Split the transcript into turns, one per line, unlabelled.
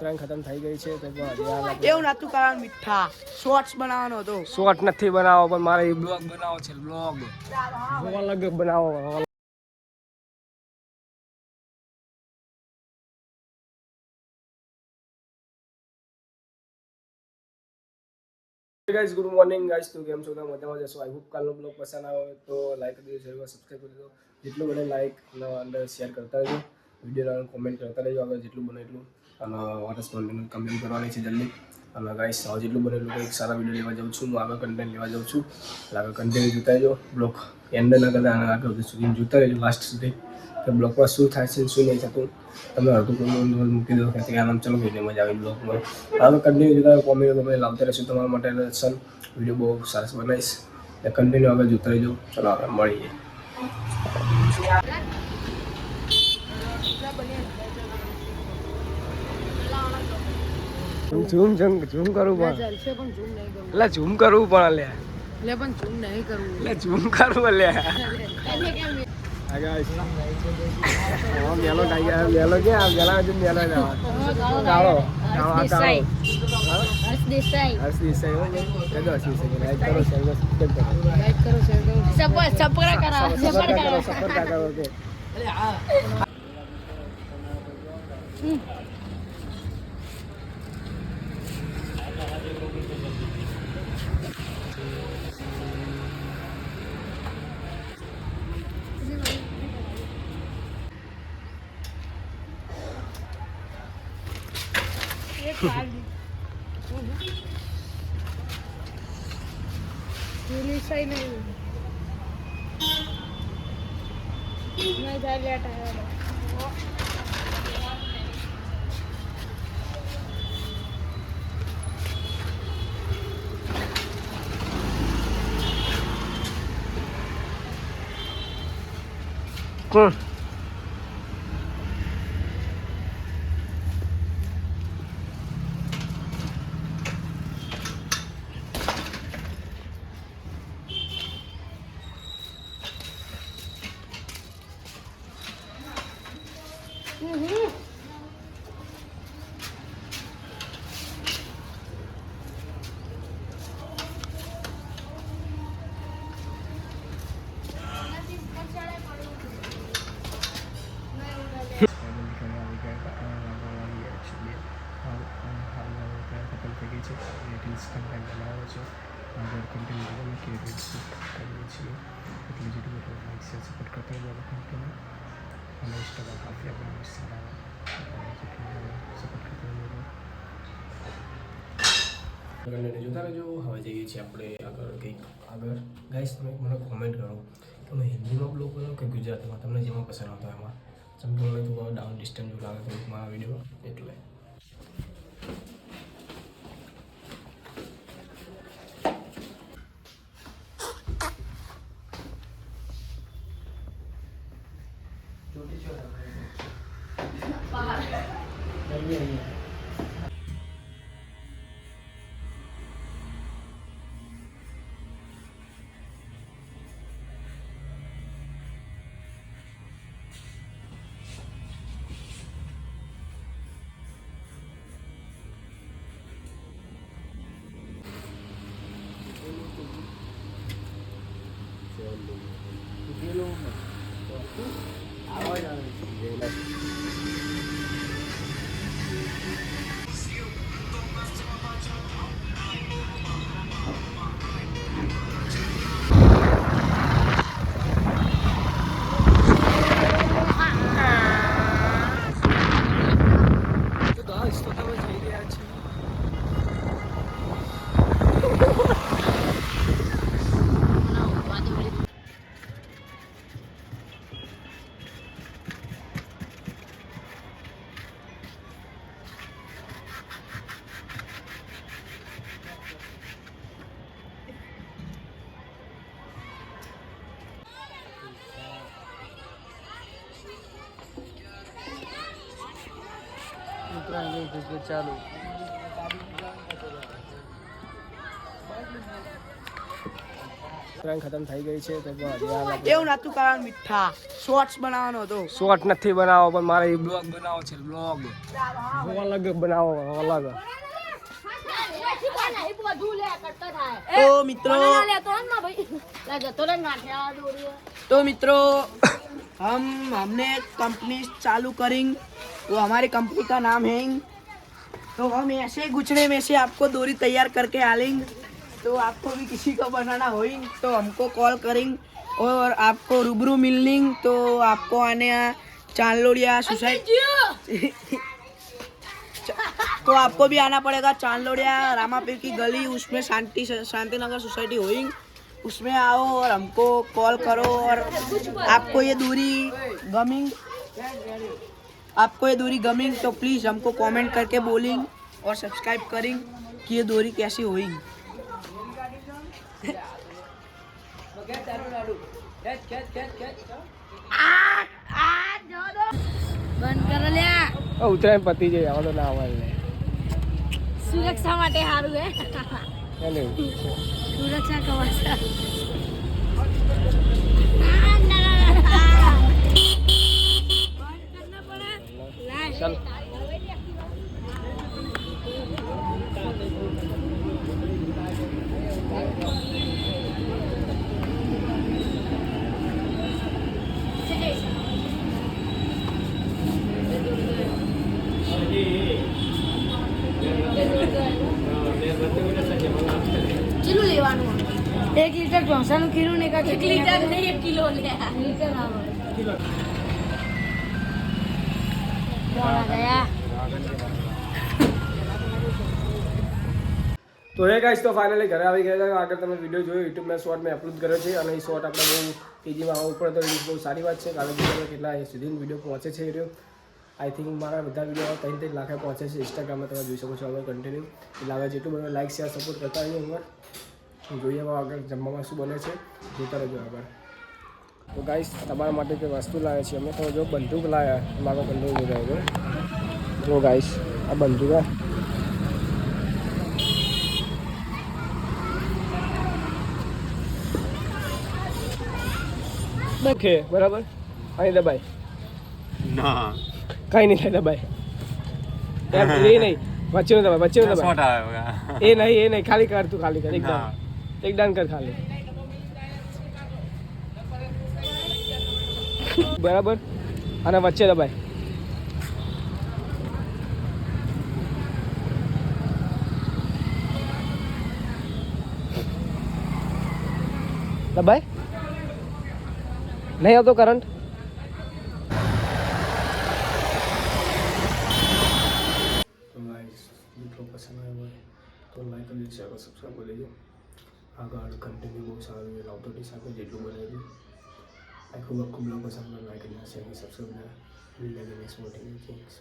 ખતમ થઈ ગઈ છે તો
એવું નતું કારણ મીઠા શોર્ટ્સ બનાવવાનો હતો.
શોર્ટ નથી બનાવો પણ મારે બ્લોગ બનાવો છે. બ્લોગ અલગ બનાવો. ગાઈસ ગુડ મોર્નિંગ ગાઈસ, તો કેમ છો? મજામાં જશો? આઈ હોપ કાલનો બ્લોગ પસંદ આવે તો લાઈક કરી દેજો, શેર સબસ્ક્રાઈબ કરી દો. જેટલું બને લાઈક અને શેર કરતા રહેજો, વિડીયો કોમેન્ટ કરતા રહેજો. આગળ જેટલું બને એટલું અને વાટસ કમેન્ટ કરવાની છે જલ્દી. અને ગાઈસ જેટલું બને એટલું કંઈક સારા વિડીયો લેવા જાઉં છું. હું આગળ કન્ટેન્ટ લેવા જાઉં છું. આગળ કન્ટેન્ટ જોતા રહેજો. બ્લોગ એન્ડ ના કરતા આગળ સુધી જોતા રહેજો લાસ્ટ સુધી કે બ્લોગમાં શું થાય છે શું નહીં થતું. તમે અડધું કોમેન્ટ મૂકી દો કે આમ ચલો વિડીયો મજા આવી બ્લોગમાં. આગળ કન્ટિન્યુ જોતા કોમેન્ટ તમે લાવતા રહેશું તમારા માટે સન વિડીયો બહુ સરસ બનાવીશ. એટલે કન્ટિન્યુ આગળ જોતા રહેજો. ચલો આપણે મળીએ. ઝૂમ કરવું પણ એટલે ઝૂમ કરવું પણ લે પણ ઝૂમ નહીં કરવું એટલે ઝૂમ કરવું લે. મેલો ટાઈ ગયા. મેલો ક્યાં મેલા હજુ મેલો કાળો હર્ષ દેસાઈ લાઈક કરો ઓકે. કોણ કન્ટેન્ટ બનાવો છો. આગળ કન્ટેન્ટ જોવાનું કે રીલ્સ કરીએ છીએ એટલે જેટલું બધું લાઈક શેર સપોર્ટ કરતા રહેજો કન્ટેન્ટ. અને ઇન્સ્ટાગ્રામ કાફી આપણે સારા સપોર્ટ કરતા રહેજો. જોતા રહેજો. હવે જઈએ છીએ આપણે આગળ કંઈક આગળ. ગાઈસ તમે મને કોમેન્ટ કરો તમે હિન્દીમાં બ્લોગ બનાવો કે ગુજરાતીમાં, તમને જેમાં પસંદ આવતો એમાં. સમજો મને થોડું ડાઉન ડિસ્ટન્સ જેવું લાગે થોડુંક મારા વિડીયો એટલે. ચાલુ ઉત્તરાયણ ખતમ થઈ ગઈ છે તો
એવું નતું કારણ મીઠા શોર્ટ્સ બનાવવાનો હતો.
શોર્ટ નથી બનાવો પણ મારે બ્લોગ બનાવો છે. બ્લોગ અલગ બનાવો અલગ.
तो मित्रों हमने कंपनी चालू करेंगे. तो हमारी कंपनी का नाम है, तो हम ऐसे गुचड़े में से आपको डोरी तैयार करके डालेंगे. तो आपको भी किसी को बनाना हो तो हमको कॉल करेंगे और आपको रूबरू मिलेंगे. तो आपको आने चांदलोड़िया सोसाइटी तो आपको भी आना पड़ेगा. चांदलोड़िया रामापीर की गली, उसमें शांतिनगर सोसाइटी होगी. उसमें आओ और हमको कॉल करो. और आपको ये दूरी गमिंग तो प्लीज़ हमको कमेंट करके बोलेंगे और सब्सक्राइब करेंगे कि ये दूरी कैसी होगी.
ઉત્તરાયણ પતી જાય હવે તો ના આવે.
સુરક્ષા માટે સારું હે. સુરક્ષા કવચ.
ચાલ
કિલો લેવાનું. 1 લીટર ઢોસાનું કિલો ને કા 1 લીટર નહીં 1 કિલો લે. લીટર આવે. કિલો. ગયા.
તો હે ગાઈસ, તો ફાઇનલી ઘરે આવી ગયા છે. આગળ તમે વિડીયો જોયો યુટ્યુબમાં શોર્ટ મેં અપલોડ કર્યો છે અને એ શોર્ટ આપણે બહુ તેજીમાં આવવું પડે તો બહુ સારી વાત છે. કારણ કે કેટલા સુધી વિડીયો પહોંચે છે એ રહ્યો. આઈ થિંક મારા બધા વિડીયો 3 લાખે પહોંચે છે. ઇન્સ્ટાગ્રામમાં તમે જોઈ શકો છો હવે કન્ટિન્યુ. એટલે હવે જેટલું બધું લાઈક શેર સપોર્ટ કરતા રહીએ અમારે. જોઈએ હવે આગળ જમવામાં શું બને છે જોતા રહેજો આગળ. તો ગાઈસ, તમારા માટે જે વસ્તુ લાવ્યા છીએ અમે, તો જો બંદૂક લાવ્યા. મારો બંદૂક જોડાયો જો ગાઈસ, આ બંદૂક ઓકે બરાબર. અહીં દબાઈ
ના
કઈ નહીં થાય દબાઈ. એ નહીં વચ્ચે દબાઈ, વચ્ચે દબાઈ. એ નહીં ખાલી કર તું, ખાલી કર એક ડાન કર ખાલી. બરાબર. અને વચ્ચે દબાઈ. દબાઈ નહીં આવતો કરંટ. મિત્રો પસંદ આવ્યો હોય તો લાઈક કરી શેર સબસ્ક્રાઈબ કરી લેજો. આગળ કન્ટિન્યુ બહુ સારું એ લાવતો ટી સાથે જેટલું બનાવ્યું આખું બ્લોગ પસંદ લાઈક કરી શેર સબસ્ક્રાઈબ કરી નેક્સ્ટ મોટિંગ થિંગ્સ.